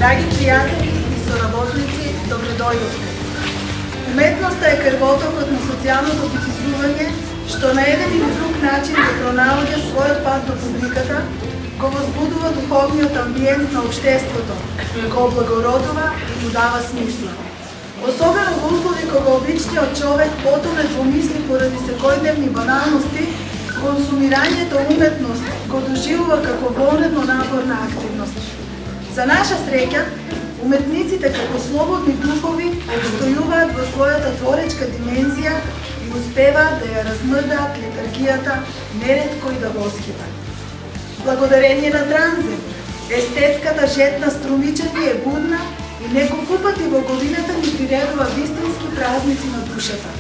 Драги пријатели и соработници, добредојдовте. Уметноста е крвотокот на социјалното битизување, што на еден или друг начин го пронаоѓа својот пат до публиката, го возбудува духовниот амбиент на општеството, го облагородува и му дава смисла. Особено во услови кога обичниот човек потоне во мисли поради секојдневни баналности, консумирањето уметност го доживува како волнено напорна активност. За наша среќа, уметниците како слободни духови обстојуваат во својата творечка димензија и успеваат да ја размрдаат летаргијата, неретко и да восхитат. Благодарение на Транзем, естетската жетна Струмичани е будна и неколку пати во годината ни приредува вистински празници на душата.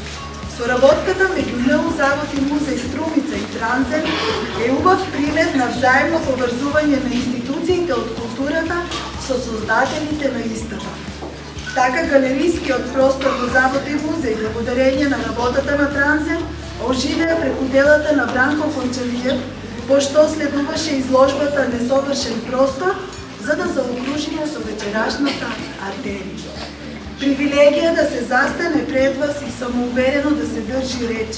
Соработката меѓу НУ Завод и музеј Струмица и Транзем е убав пример на взаимно поврзување на институциите од културата со создателите на истата. Така галерискиот простор во Завод и музеј, благодарение на работата на Транзем, оживеа преку делата на Бранко Кончалиев, пошто следуваше изложбата Несовршен простор, за да заокружиме со вечерашната артерија. Привилегија да се застане пред вас и самоуверено да се држи реч,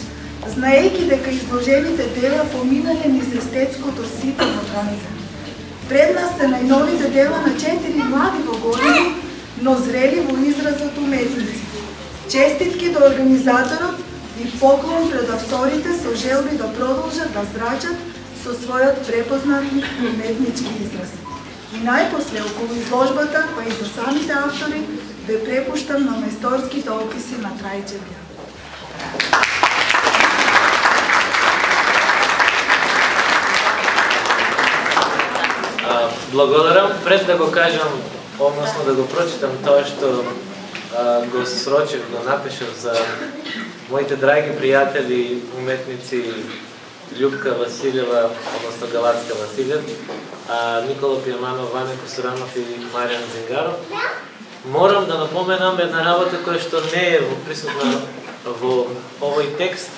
знаејќи дека изложените дела поминале низ естетското сито на Транзем. Пред нас се најновите дела на 4 млади во години, но зрели во изразот уметници. Честитки до организаторот и поклон пред авторите со желби да продолжат да зрачат со својот препознат уметнички израз. И најпосле околу изложбата, па и за самите автори, ве препуштам на мајсторските описи на Трајче Бјан. Благодарам. Пред да го кажам, односно да го прочитам тоа што го срочив, го напишав за моите драги пријатели, уметници Љупка Василева, односно Галацка Василев, Никола Пијаманов, Ване Косуранов и Маријан Зингаров. Морам да напоменам една работа која што не е присутна во овој текст,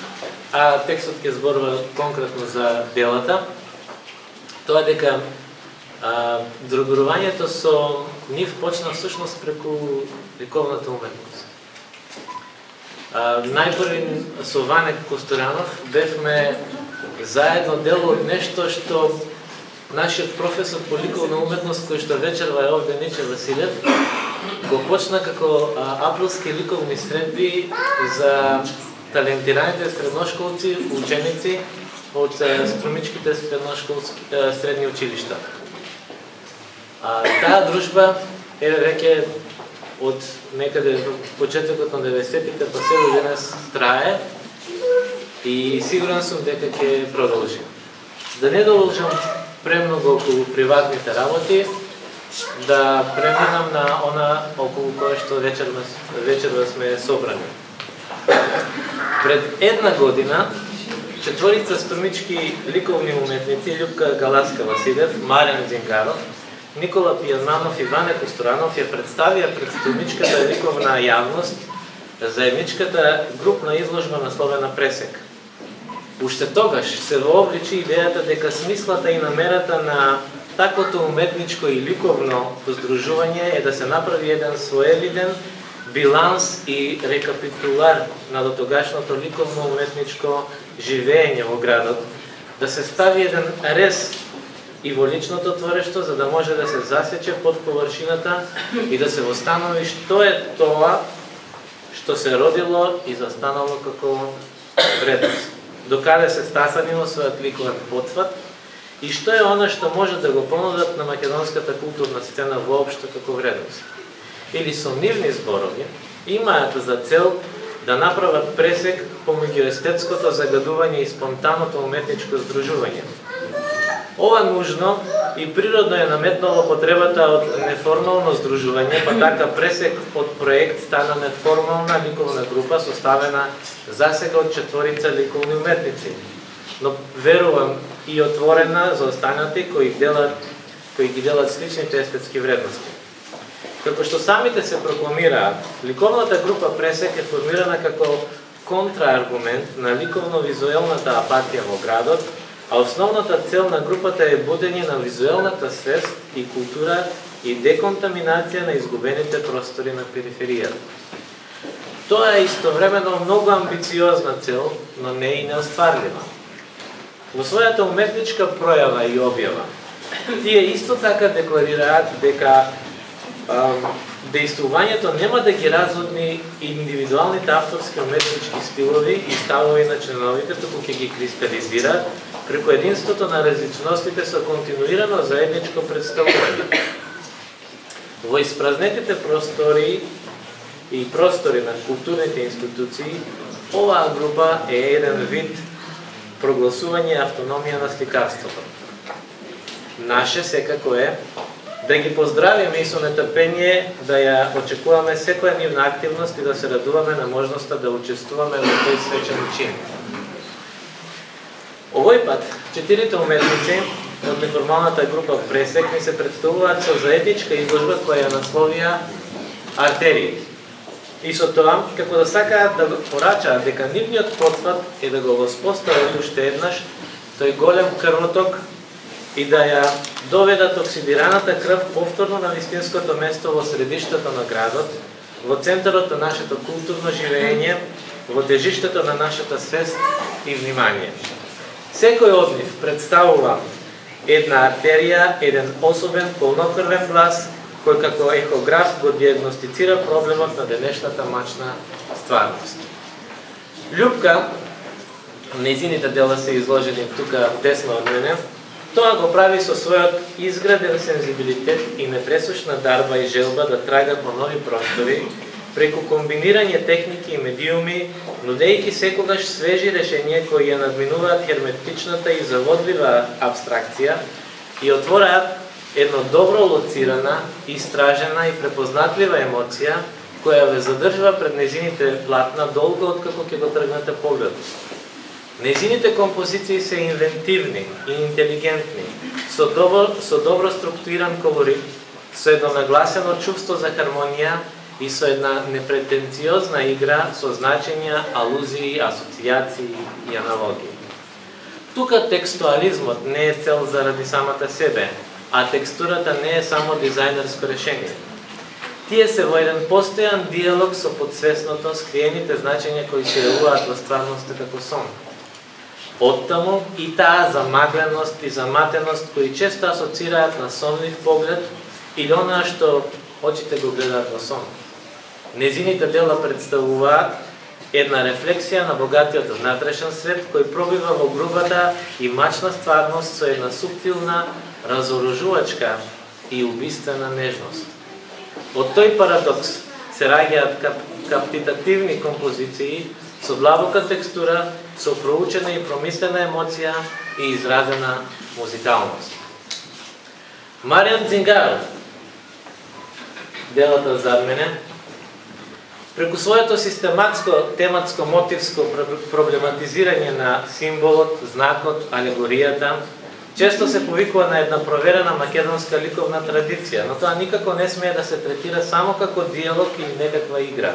а текстот ќе зборува конкретно за делата. Тоа дека другорувањето со нив почна всушност преку ликовната уметност. Најпрви со Ване Костуранов бевме заедно дел од нешто што нашиот професор по ликовна уметност, кој што вечерва е овде, Ниче Василев, го почна како априлски ликовни средби за талентираните средношколци, ученици од струмичките средни училишта. Таа дружба е веќе од некаде почетокот на 90-тите па се до денес трае и сигурен сум дека ќе продолжи. Да не долужам премногу околу приватните работи, да преминам на она околу кое што вечерва сме собрани. Пред една година четворица струмички ликовни уметници Љупка Галацка Василев, Маријан Зингаров, Никола Пијаманов и Ване Костуранов ја представија пред струмичката ликовна јавност заедничката групна изложба насловена Пресек. Уште тогаш се вообличи идејата дека смислата и намерата на таквото уметничко и ликовно здружување е да се направи еден своевиден биланс и рекапитулар на дотогашното ликовно уметничко живење во градот, да се стави еден рез и во личното творештво, за да може да се засече под површината и да се востанови што е тоа што се родило и застанало како вредност. Докаде се стасанило својот ликовен потфат и што е она што може да го понудат на македонската културна сцена воопшто како вредност. Или со нивни зборови имаат за цел да направат пресек помеѓу естетското загадување и спонтанното уметничко здружување. Ова нужно и природно е наметнало потребата од неформално здружување, па така пресек од проект стана неформална ликовна група составена засега од четворица ликовни уметници, но верувам и отворена за останати кои ги делат сличните естетски вредности. Како што самите се прокламираат, ликовната група Пресек е формирана како контрааргумент на ликовно-визуелната апатија во градот, а основната цел на групата е будење на визуелната свест и култура и деконтаминација на изгубените простори на периферијата. Тоа е истовремено многу амбициозна цел, но не и неостварлива. Во својата уметничка пројава и објава, тие исто така декларираат дека дејствувањето нема да ги разводни индивидуалните авторски уметнички стилови и ставови на членовите, туку ќе ги кристализира преку единството на различностите со континуирано заедничко представување. Во испразнетите простори на културните институции, оваа група е еден вид прогласување автономија на сликарството. Наше секако е да ги поздравиме и со нетрпение да ја очекуваме секоја нивна активност и да се радуваме на можноста да учествуваме во тој свечен чин. Овој пат, 4 уметници од неформалната група Пресек ни се представуваат со заедничка изложба која ја насловија Артерии. И со тоа, како да сакаат да порачаат дека нивниот потфат е да го воспостават уште еднаш тој голем крвоток и да ја доведат оксидираната крв повторно на вистинското место во средиштето на градот, во центарот на нашето културно живење, во тежиштето на нашата свест и внимание. Секој од нив представува една артерија, еден особен полнокрвен глас, кој како ехограф го диагностицира проблемот на денешната мачна стварност. Љупка, нејзините дела се изложени тука десно од мене, тоа го прави со својот изграден сензибилитет и непресушна дарба и желба да трага по нови простори, преку комбинирање техники и медиуми, нудејќи секогаш свежи решенија кои ја надминуваат херметичната и заводлива абстракција и отвораат едно добро лоцирана, истражена и препознатлива емоција која ве задржува пред нејзините платна долго откако ќе го тргнете погледот. Нејзините композиции се инвентивни и интелигентни, со добро структуриран колорит, со едно нагласено чувство за хармонија и со една непретенциозна игра со значења, алузии, асоцијации и аналогии. Тука текстуализмот не е цел заради самата себе, а текстурата не е само дизајнерско решение. Тие се во еден постојан диалог со подсвесното, скриените значења кои се јавуваат во стварноста како сон. Оттаму и таа замагленост и заматеност кои често асоцираат на сонлив поглед или онаа што очите го гледаат во сон. Незините дела представуваат една рефлексија на богатиот внатрешен свет кој пробива во грубата и мачна стварност со една суптилна, разоружувачка и убиствена нежност. Од тој парадокс се раѓаат каптитативни композиции со длабока текстура, со проучена и промислена емоција и изразена музикалност. Маријан Дзингаров, делата зад мене, преку своето систематско, тематско, мотивско проблематизирање на символот, знакот, алегоријата, често се повикува на една проверена македонска ликовна традиција, но тоа никако не смее да се третира само како диалог или некаква игра,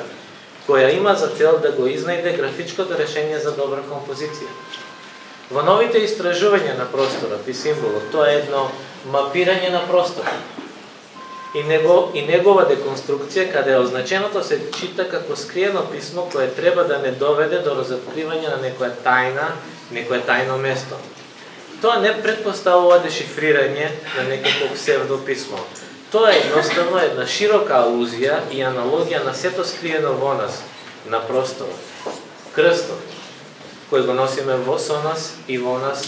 која има за цел да го изнајде графичкото решение за добра композиција. Во новите истражувања на просторот и символот, тоа е едно мапирање на просторот и негова деконструкција, каде означеното се чита како скриено писмо кое треба да не доведе до разоткривање на некоја тајна, некоја тајно место. Тоа не предпоставува дешифрирање на некакво псевдописмо. Тоа е едноставно една широка алузија и аналогија на сето скриено во нас, на просторот. Крстот, кој го носиме со нас и во нас,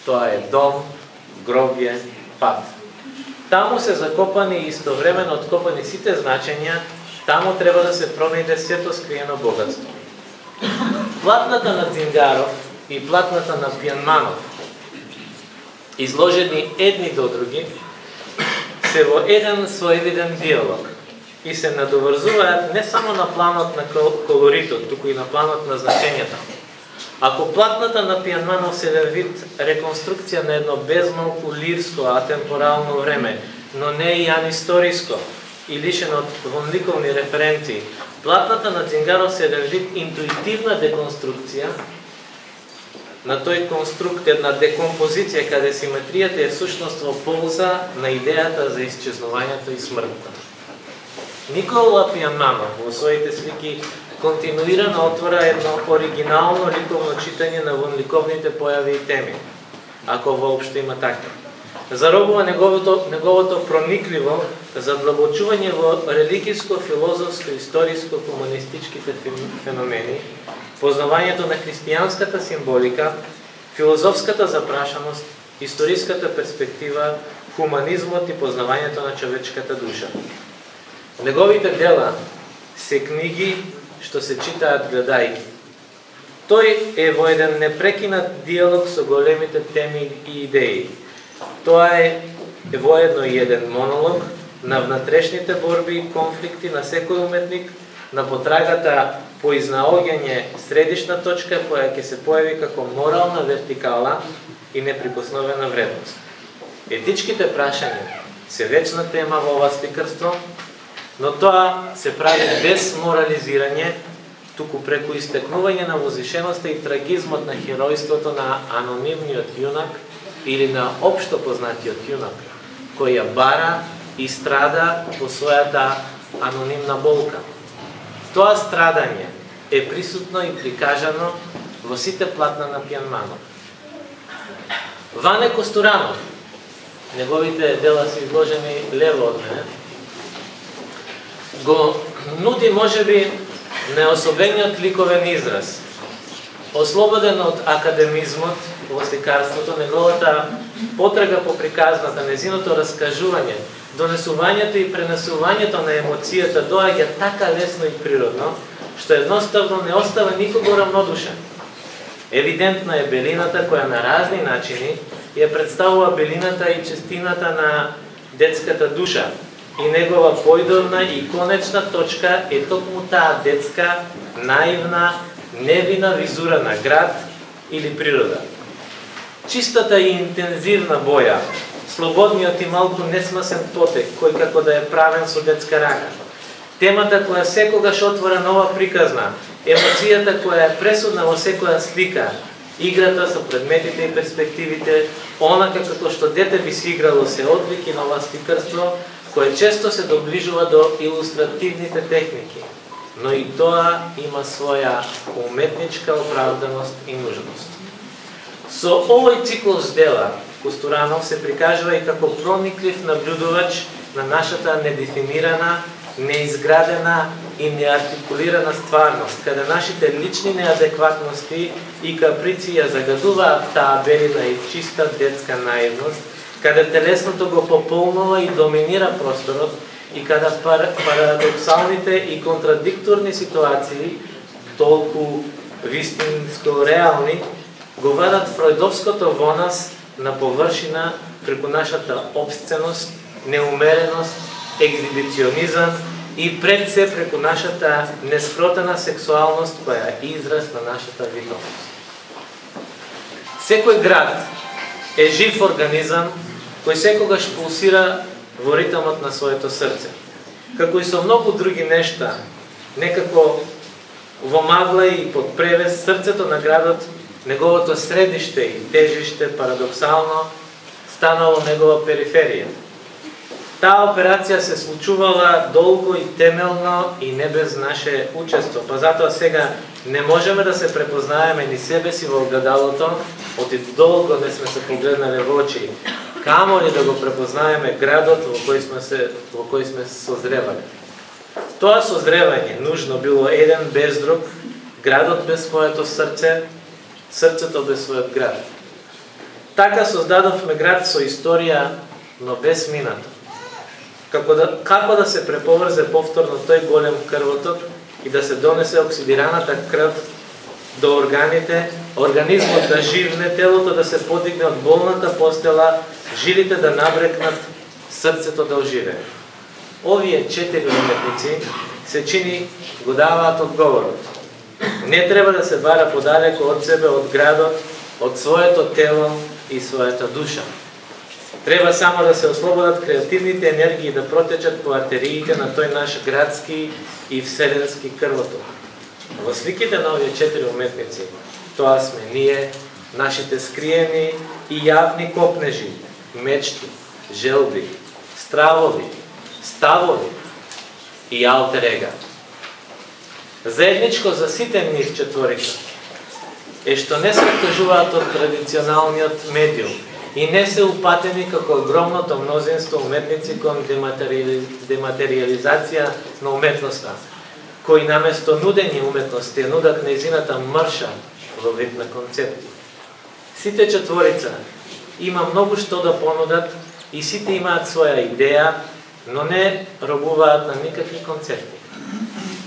тоа е дом, гробје, пат. Таму се закопани и истовремено откопани сите значења, таму треба да се пронајде сето скриено богатство. Платната на Дзингаров и платната на Пијанманов, изложени едни до други, се во еден своевиден диалог и се надоврзуваат не само на планот на колоритот, туку и на планот на значењата. Ако платната на Пијанманов се еден вид реконструкција на едно безмалку лирско, атемпорално време, но не и анисториско и лишено од вонликовни референции, платната на Дзингаров се еден вид интуитивна деконструкција на тој конструкт, една декомпозиција, каде симетријата е всушност во полза на идејата за исчезнувањето и смртта. Никола Пијанманов во своите слики континуирано отвора едно оригинално ликовно читање на вонликовните појави и теми, ако воопшто има така. Заробува неговото проникливо задлабочување во религиско, филозофско, историско, хуманистичките феномени, познавањето на христијанската символика, филозофската запрашаност, историската перспектива, хуманизмот и познавањето на човечката душа. Неговите дела се книги што се читаат гледајки. Тој е во еден непрекинат диалог со големите теми и идеи. Тоа е воедно и еден монолог на внатрешните борби и конфликти на секој уметник, на потрагата по изнаоѓање средишна точка која ќе се појави како морална вертикала и неприкосновена вредност. Етичките прашања се вечна тема во ова сликарство, но тоа се прави без морализирање, туку преку истекнување на возвишеноста и трагизмот на херојството на анонимниот јунак или на општо познатиот јунак, кој ја бара и страда по својата анонимна болка. Тоа страдање е присутно и прикажано во сите платна на Пијанманов. Ване Костуранов, неговите дела се изложени лево од мене, го нуди можеби неособениот ликовен израз. Ослободен од академизмот во сликарството, неговата потрага по приказната, незиното раскажување, донесувањето и пренесувањето на емоцијата доаѓа така лесно и природно, што едноставно не остава никого равнодушен. Евидентна е белината која на разни начини ја представува белината и честината на детската душа, и негова појдовна и конечна точка е токму таа детска, наивна, невина визура на град или природа. Чистата и интензивна боја, слободниот и малку несмасен потек, кој како да е правен со детска рака. Темата која секогаш отвора нова приказна, емоцијата која е пресудна во секоја слика, играта со предметите и перспективите, онака како што дете би си играло се одвики на ова сликарство, кој често се доближува до илустративните техники, но и тоа има своја уметничка оправданост и нужност. Со овој циклус дела, Костуранов се прикажува и како прониклив наблюдувач на нашата недефинирана, неизградена и неартикулирана стварност, каде нашите лични неадекватности и каприци ја загадуваат таа белина и чиста детска наивност, каде телесното го пополнува и доминира просторот и каде парадоксалните и контрадикторни ситуации, толку вистинско реални, го вадат фройдовското во нас на површина преку нашата обсценост, неумереност, екзибиционизам и пред се преку нашата нескротена сексуалност која е израз на нашата виталност. Секој град е жив организам кој секогаш пулсира во ритмот на своето срце. Како и со многу други нешта, некако во магла и под превес, срцето на градот, неговото средиште и тежиште парадоксално станало негова периферија. Таа операција се случувала долго и темелно и не без наше учество, па затоа сега не можеме да се препознаеме ни себе си во огледалото, оти долго не сме се погледнале во очи, камо ли да го препознаеме градот во кој сме созревали. Тоа созревање нужно било еден без друг, градот без своето срце, срцето без својот град. Така создадовме град со историја, но без минато. Како да се преповрзе повторно тој голем крвоток и да се донесе оксидираната крв до органите, организмот да живне, телото да се подигне од болната постела, жилите да набрекнат, срцето да оживее. Овие 4 уметници се чини го даваат одговорот. Не треба да се бара подалеку од себе, од градот, од своето тело и својата душа. Треба само да се ослободат креативните енергии да протечат по артериите на тој наш градски и вселенски крвоток. Во сликите на овие 4 уметници, тоа сме ние, нашите скриени и јавни копнежи, мечти, желби, стравови, ставови и алтер ега. Заедничко за сите нив четворица е што не се откажуваат од традиционалниот медиум и не се упатени како огромното мнозинство уметници кон дематериализација на уметноста, кои наместо нудени уметности нудат нејзината мрша во вид на концепти. Сите четворица има многу што да понудат и сите имаат своја идеја, но не робуваат на никакви концепти.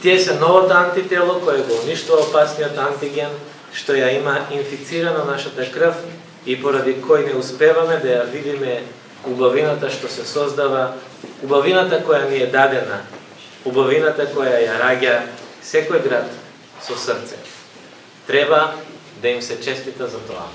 Тие се новото антитело кое го уништува опасниот антиген, што ја има инфицирано нашата крв и поради кој не успеваме да ја видиме убавината што се создава, убавината која ни е дадена, убавината која ја раѓа секој град со срце. Треба да им се честита за тоа.